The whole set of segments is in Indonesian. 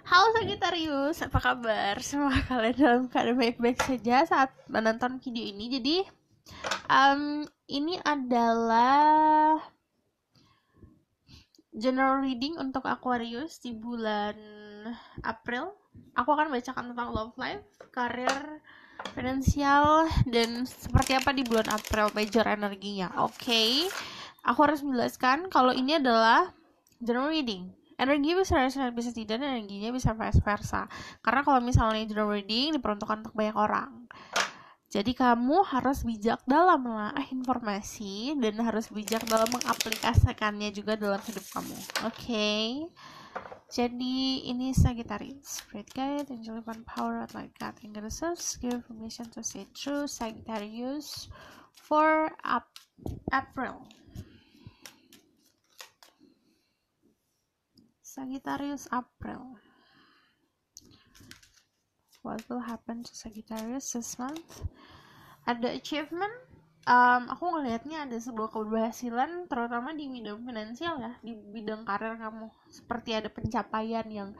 Halo Sagittarius, apa kabar? Semoga kalian dalam keadaan baik-baik saja saat menonton video ini. Jadi, ini adalah general reading untuk Aquarius di bulan April. Aku akan bacakan tentang love life, karir, finansial, dan seperti apa di bulan April major energinya. Oke. Aku harus menjelaskan kalau ini adalah general reading. Energi bisa tidak, dan energinya bisa vice versa. Karena kalau misalnya general reading diperuntukkan untuk banyak orang. Jadi kamu harus bijak dalam menelaah informasi dan harus bijak dalam mengaplikasikannya juga dalam hidup kamu. Oke. Jadi ini Sagittarius, Spirit Guide, Angel Divine Power, Light God, and Goddesses give permission to say true Sagittarius for April. Sagittarius April. What will happen to Sagittarius this month? Ada achievement. Aku ngelihatnya ada sebuah keberhasilan, terutama di bidang finansial ya, di bidang karir kamu. Seperti ada pencapaian yang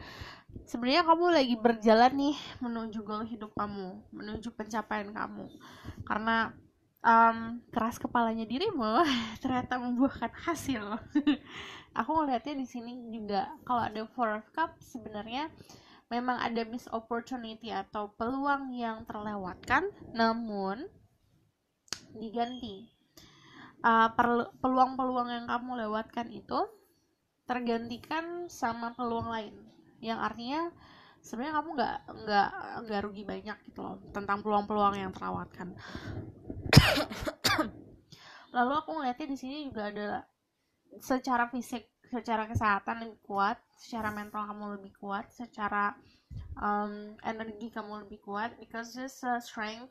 sebenarnya kamu lagi berjalan nih menuju goal hidup kamu, menuju pencapaian kamu. Karena keras kepalanya dirimu ternyata membuahkan hasil. Aku ngelihatnya di sini juga kalau ada Four of Cups sebenarnya memang ada miss opportunity atau peluang yang terlewatkan, namun diganti. Peluang-peluang yang kamu lewatkan itu tergantikan sama peluang lain, yang artinya sebenarnya kamu nggak rugi banyak gitu loh tentang peluang-peluang yang terlewatkan. Lalu aku ngeliatnya di sini juga ada secara fisik, secara kesehatan lebih kuat, secara mental kamu lebih kuat, secara energi kamu lebih kuat, because this strength,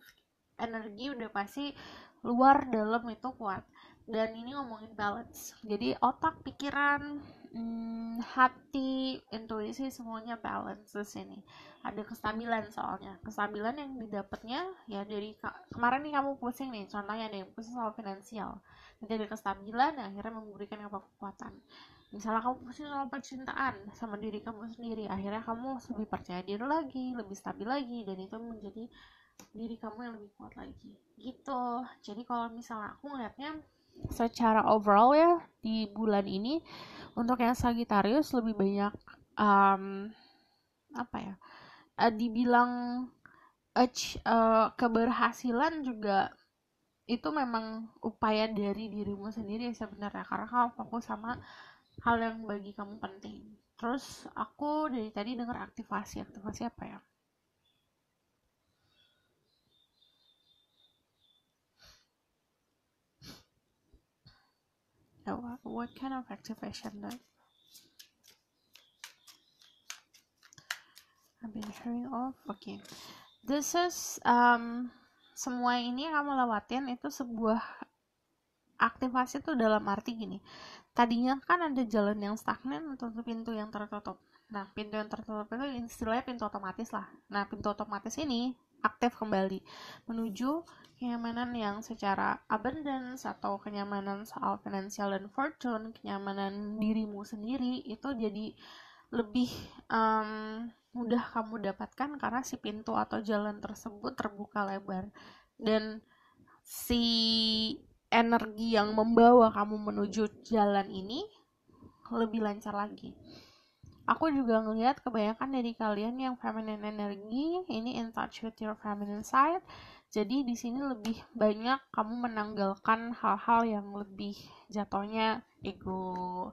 energi udah pasti luar dalam itu kuat. Dan ini ngomongin balance, jadi otak, pikiran, hati, intuisi semuanya balance di sini. Ada kestabilan, soalnya kestabilan yang didapatnya ya dari kemarin nih kamu pusing nih, contohnya ada yang pusing soal finansial, nanti ada kestabilan yang akhirnya memberikan kekuatan. Misalnya kamu pusing soal percintaan sama diri kamu sendiri, akhirnya kamu lebih percaya diri lagi, lebih stabil lagi, dan itu menjadi diri kamu yang lebih kuat lagi gitu. Jadi kalau misalnya aku ngeliatnya secara overall ya di bulan ini untuk yang Sagittarius lebih banyak dibilang keberhasilan juga itu memang upaya dari dirimu sendiri sebenarnya, karena kamu fokus sama hal yang bagi kamu penting. Terus aku dari tadi dengar aktivasi apa ya? What kind of activation that I've been hearing of? Okay, this is semua ini yang kamu lewatin itu sebuah aktivasi tuh dalam arti gini. Tadinya kan ada jalan yang stagnan atau pintu yang tertutup. Nah, pintu yang tertutup itu istilahnya pintu otomatis lah. Nah, pintu otomatis ini aktif kembali menuju kenyamanan yang secara abundance atau kenyamanan soal finansial dan fortune, kenyamanan dirimu sendiri itu jadi lebih mudah kamu dapatkan karena si pintu atau jalan tersebut terbuka lebar, dan si energi yang membawa kamu menuju jalan ini lebih lancar lagi. Aku juga ngelihat kebanyakan dari kalian yang feminine energi ini in touch with your feminine side. Jadi di sini lebih banyak kamu menanggalkan hal-hal yang lebih jatuhnya ego,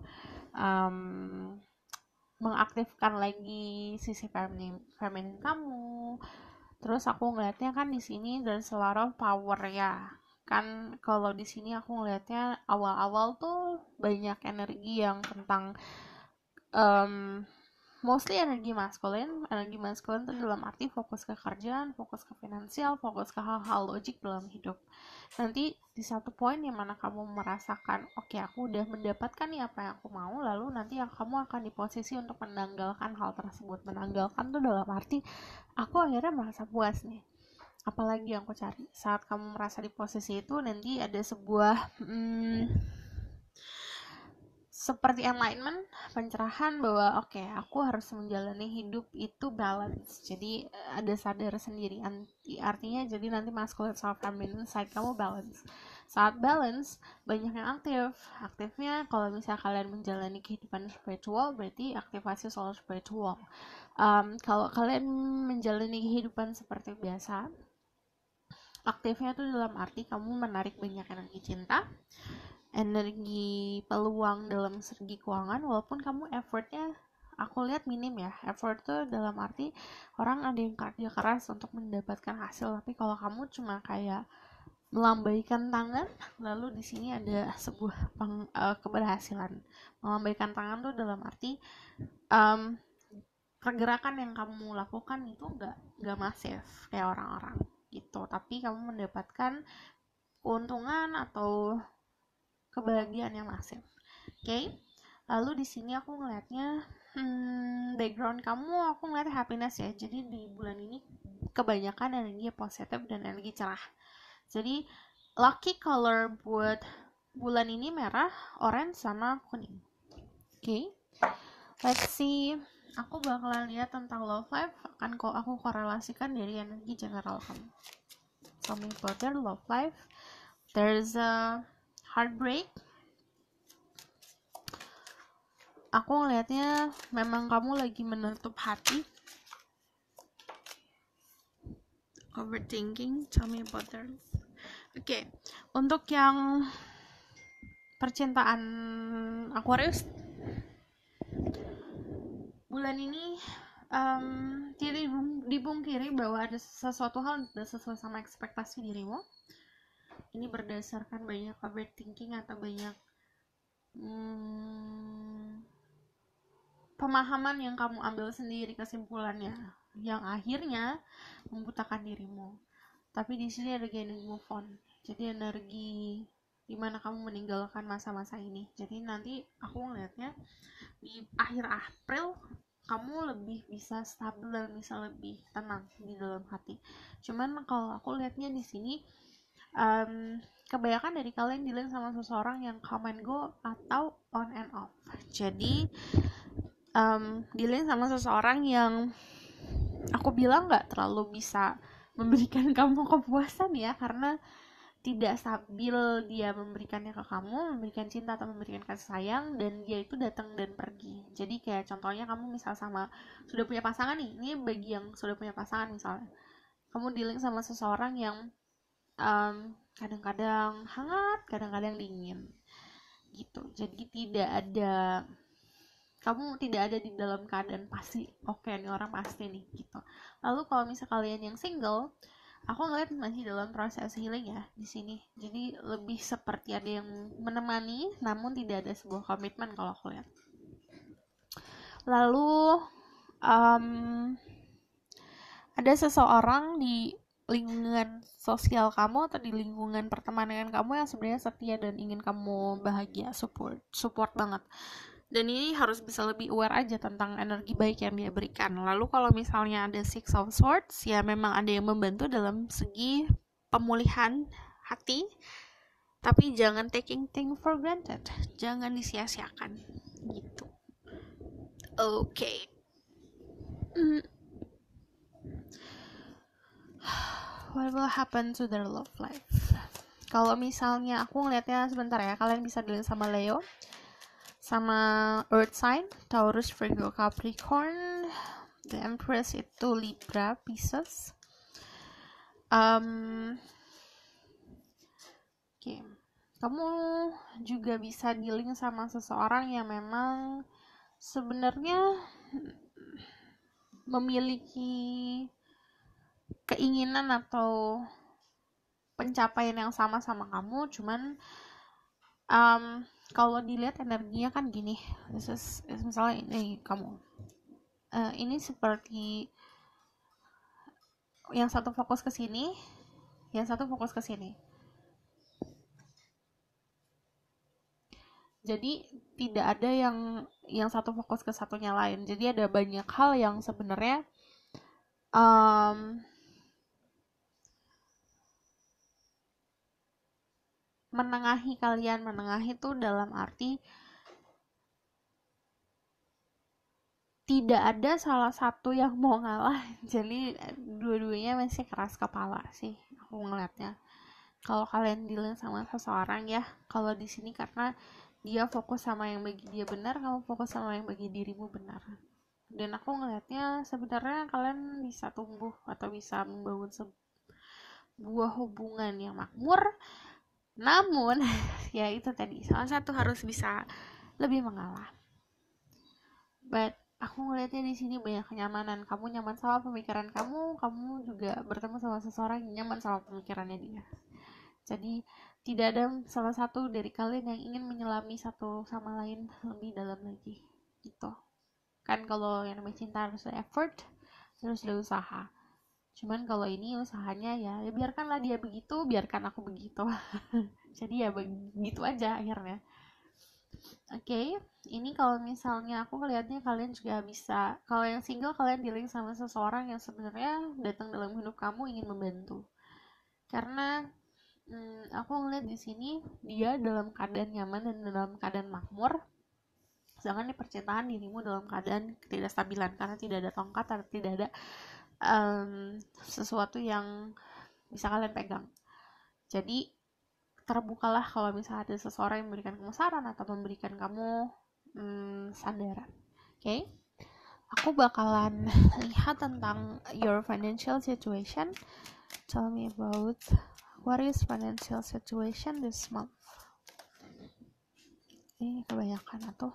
mengaktifkan lagi sisi feminine kamu. Terus aku ngelihatnya kan di sini dan selalu power ya. Kan kalau di sini aku ngelihatnya awal-awal tuh banyak energi yang tentang mostly energi maskulin tuh dalam arti fokus ke kerjaan, fokus ke finansial, fokus ke hal-hal logik dalam hidup. Nanti di satu poin yang mana kamu merasakan oke, aku udah mendapatkan nih apa yang aku mau, lalu nanti yang kamu akan di posisi untuk menanggalkan hal tersebut. Menanggalkan tuh dalam arti aku akhirnya merasa puas nih, apalagi yang aku cari. Saat kamu merasa di posisi itu, nanti ada sebuah seperti enlightenment, pencerahan bahwa oke, aku harus menjalani hidup itu balance. Jadi ada sadar sendiri. Artinya jadi nanti masculine sama feminine side kamu balance. Saat balance, banyak yang aktif. Aktifnya kalau misalnya kalian menjalani kehidupan spiritual, berarti aktivasi soal spiritual. Kalau kalian menjalani kehidupan seperti biasa, aktifnya tuh dalam arti kamu menarik banyak energi cinta, energi peluang dalam segi keuangan, walaupun kamu effortnya aku lihat minim ya. Effort tuh dalam arti orang ada yang kerja keras untuk mendapatkan hasil, tapi kalau kamu cuma kayak melambaikan tangan, lalu di sini ada sebuah keberhasilan. Melambaikan tangan tuh dalam arti pergerakan yang kamu lakukan itu nggak masif kayak orang-orang gitu, tapi kamu mendapatkan keuntungan atau kebahagiaan yang masif. Oke. Lalu di sini aku ngelihatnya background kamu, aku ngeliat happiness ya. Jadi di bulan ini kebanyakan energi positif dan energi cerah. Jadi lucky color buat bulan ini merah, orange sama kuning. Oke. Let's see. Aku bakalan lihat tentang love life, akan aku korelasikan dari energi general kamu. Tell me about their love life. There's a heartbreak. Aku ngelihatnya memang kamu lagi menutup hati. Overthinking. Tell me about their love. Oke. Untuk yang percintaan Aquarius, bulan ini tidak dibungkiri bahwa ada sesuatu hal tidak sesuai sama ekspektasi dirimu. Ini berdasarkan banyak overthinking atau banyak pemahaman yang kamu ambil sendiri kesimpulannya, yang akhirnya membutakan dirimu. Tapi di sini ada energi move on. Jadi energi dimana kamu meninggalkan masa-masa ini. Jadi nanti aku ngeliatnya di akhir April kamu lebih bisa stabil dan bisa lebih tenang di dalam hati. Cuman kalau aku lihatnya di sini kebanyakan dari kalian dealing sama seseorang yang come and go atau on and off. Jadi dealing sama seseorang yang aku bilang nggak terlalu bisa memberikan kamu kepuasan ya, karena tidak stabil dia memberikannya ke kamu, memberikan cinta atau memberikan kasih sayang, dan dia itu datang dan pergi. Jadi kayak contohnya kamu misal sama sudah punya pasangan nih, ini bagi yang sudah punya pasangan misalnya, kamu dealing sama seseorang yang kadang-kadang hangat, kadang-kadang dingin gitu. Jadi kamu tidak ada di dalam keadaan pasti oke, nih orang pasti nih gitu. Lalu kalau misal kalian yang single, aku ngeliat masih dalam proses healing ya di sini. Jadi lebih seperti ada yang menemani, namun tidak ada sebuah komitmen kalau aku lihat. Lalu ada seseorang di lingkungan sosial kamu atau di lingkungan pertemanan kamu yang sebenarnya setia dan ingin kamu bahagia, support banget. Dan ini harus bisa lebih aware aja tentang energi baik yang dia berikan. Lalu kalau misalnya ada Six of Swords, ya memang ada yang membantu dalam segi pemulihan hati, tapi jangan taking things for granted, jangan disia-siakan gitu. Oke. What will happen to their love life? Kalau misalnya aku ngeliatnya sebentar ya, kalian bisa dealing sama Leo, sama Earth sign, Taurus, Virgo, Capricorn. The Empress itu Libra, Pisces. Okay. Kamu juga bisa dealing sama seseorang yang memang sebenarnya memiliki keinginan atau pencapaian yang sama kamu, cuman kalau dilihat energinya kan gini, misalnya ini kamu, ini seperti yang satu fokus ke sini, yang satu fokus ke sini. Jadi tidak ada yang satu fokus ke satunya lain. Jadi ada banyak hal yang sebenarnya menengahi kalian. Menengahi itu dalam arti tidak ada salah satu yang mau ngalah. Jadi dua-duanya masih keras kepala sih aku ngeliatnya. Kalau kalian dealing sama seseorang ya, kalau di sini karena dia fokus sama yang bagi dia benar, kamu fokus sama yang bagi dirimu benar. Dan aku ngelihatnya sebenarnya kalian bisa tumbuh atau bisa membangun sebuah hubungan yang makmur, namun ya itu tadi, salah satu harus bisa lebih mengalah. But aku ngelihatnya di sini banyak kenyamanan. Kamu nyaman sama pemikiran kamu juga bertemu sama seseorang yang nyaman sama pemikirannya dia. Jadi tidak ada salah satu dari kalian yang ingin menyelami satu sama lain lebih dalam lagi gitu. Kan kalau yang namanya cinta harus ada effort, harus ada usaha. Cuman kalau ini usahanya ya biarkanlah dia begitu, biarkan aku begitu. Jadi ya begitu aja akhirnya. Oke, ini kalau misalnya aku ngelihatnya kalian juga bisa, kalau yang single kalian dealing sama seseorang yang sebenarnya datang dalam hidup kamu ingin membantu. Karena aku ngeliat di sini dia dalam keadaan nyaman dan dalam keadaan makmur, sedangkan di percintaan dirimu dalam keadaan ketidakstabilan karena tidak ada tongkat atau tidak ada sesuatu yang bisa kalian pegang. Jadi terbukalah kalau misalnya ada seseorang yang memberikan kamu saran atau memberikan kamu sandaran. Oke? Aku bakalan lihat tentang your financial situation. Tell me about what is financial situation this month. Ini kebanyakan atau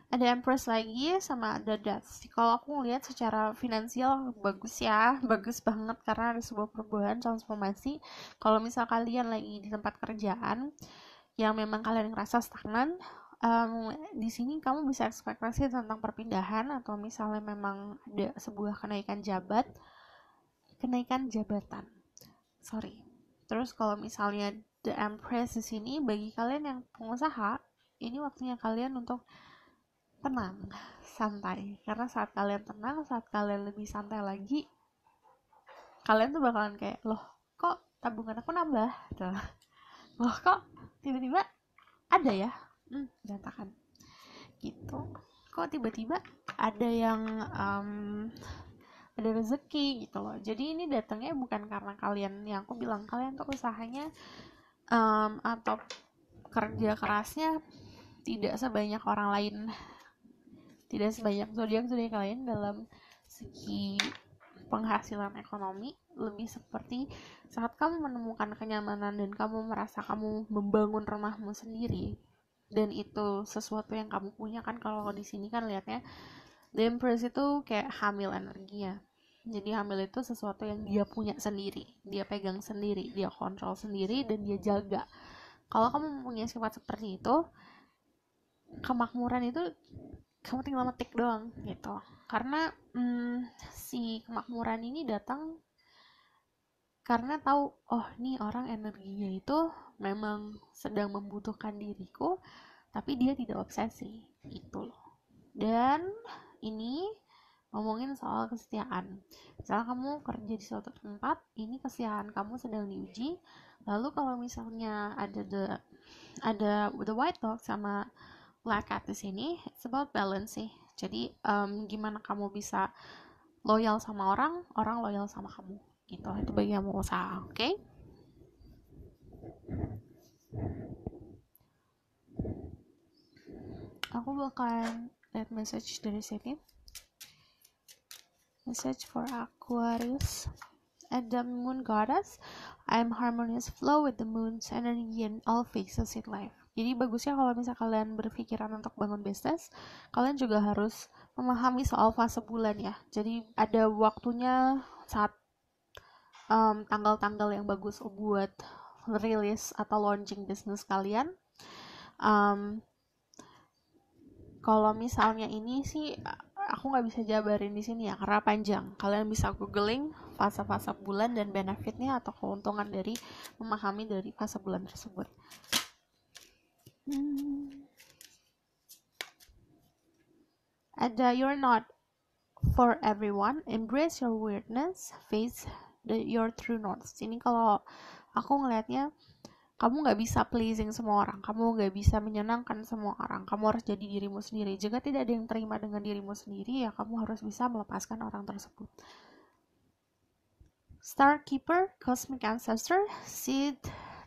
ada Empress lagi sama ada Death. Kalau aku ngeliat secara finansial bagus ya, bagus banget karena ada sebuah perubahan transformasi. Kalau misal kalian lagi di tempat kerjaan yang memang kalian ngerasa stagnan, di sini kamu bisa ekspektasi tentang perpindahan atau misalnya memang ada sebuah kenaikan jabatan. Terus kalau misalnya The Empress di sini bagi kalian yang pengusaha, ini waktunya kalian untuk tenang, santai. Karena saat kalian tenang, saat kalian lebih santai lagi, kalian tuh bakalan kayak, loh kok tabungan aku nambah? Loh kok tiba-tiba ada ya? Berantakan gitu. Kok tiba-tiba ada yang ada rezeki gitu loh. Jadi ini datangnya bukan karena kalian, yang aku bilang kalian tuh usahanya atau kerja kerasnya tidak sebanyak orang lain, tidak sebanyak zodiak lain dalam segi penghasilan ekonomi. Lebih seperti saat kamu menemukan kenyamanan dan kamu merasa kamu membangun rumahmu sendiri dan itu sesuatu yang kamu punya kan. Kalau di sini kan lihatnya The Empress itu kayak hamil energinya. Jadi hamil itu sesuatu yang dia punya sendiri, dia pegang sendiri, dia kontrol sendiri dan dia jaga. Kalau kamu mempunyai sifat seperti itu, kemakmuran itu kamu tinggal metik doang gitu. Karena si kemakmuran ini datang karena tahu, oh nih orang energinya itu memang sedang membutuhkan diriku, tapi dia tidak obsesi gitu loh. Dan ini ngomongin soal kesetiaan. Misalnya kamu kerja di suatu tempat, ini kesetiaan kamu sedang diuji. Lalu kalau misalnya ada the white dog sama black cat di sini, it's about balance sih. Jadi gimana kamu bisa loyal sama orang loyal sama kamu gitu. Itu bagi kamu usaha, oke? Aku bakalan lihat message dari sini. Message for Aquarius. At the moon goddess, I am harmonious flow with the moon's energy in all phases in life. Jadi bagusnya kalau misalnya kalian berpikiran untuk bangun bisnis, kalian juga harus memahami soal fase bulan ya. Jadi ada waktunya saat tanggal-tanggal yang bagus buat rilis atau launching bisnis kalian. Kalau misalnya ini sih aku nggak bisa jabarin di sini ya karena panjang. Kalian bisa googling fase-fase bulan dan benefitnya atau keuntungan dari memahami dari fase bulan tersebut. Ada you're not for everyone, embrace your weirdness, face your true north. Ini kalau aku ngelihatnya Kamu nggak bisa pleasing semua orang, kamu nggak bisa menyenangkan semua orang, kamu harus jadi dirimu sendiri. Jika tidak ada yang terima dengan dirimu sendiri, ya kamu harus bisa melepaskan orang tersebut. Star Keeper, Cosmic Ancestor, seed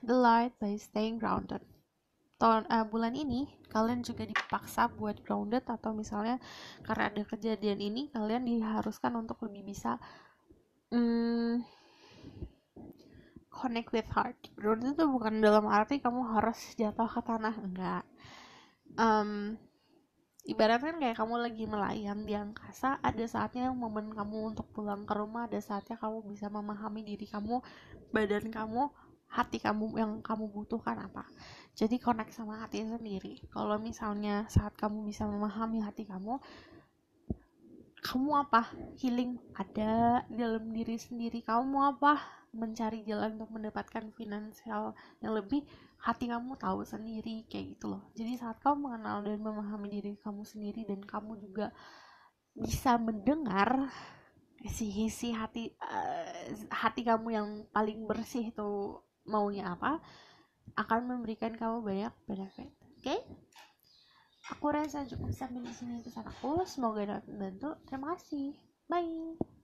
the light by staying grounded. Bulan ini kalian juga dipaksa buat grounded, atau misalnya karena ada kejadian ini kalian diharuskan untuk lebih bisa connect with heart. Grounded itu bukan dalam arti kamu harus jatuh ke tanah, enggak. Ibaratnya kayak kamu lagi melayang di angkasa, ada saatnya momen kamu untuk pulang ke rumah, ada saatnya kamu bisa memahami diri kamu, badan kamu, hati kamu yang kamu butuhkan apa. Jadi connect sama hati sendiri. Kalau misalnya saat kamu bisa memahami hati kamu apa, healing ada di dalam diri sendiri. Kamu apa, mencari jalan untuk mendapatkan finansial yang lebih, hati kamu tahu sendiri, kayak gitu loh. Jadi saat kamu mengenal dan memahami diri kamu sendiri, dan kamu juga bisa mendengar isi hati kamu yang paling bersih itu maunya apa, akan memberikan kamu banyak benefit. Oke? Aku rasa cukup sampai di sini pesan aku. Semoga dapat membantu. Terima kasih. Bye.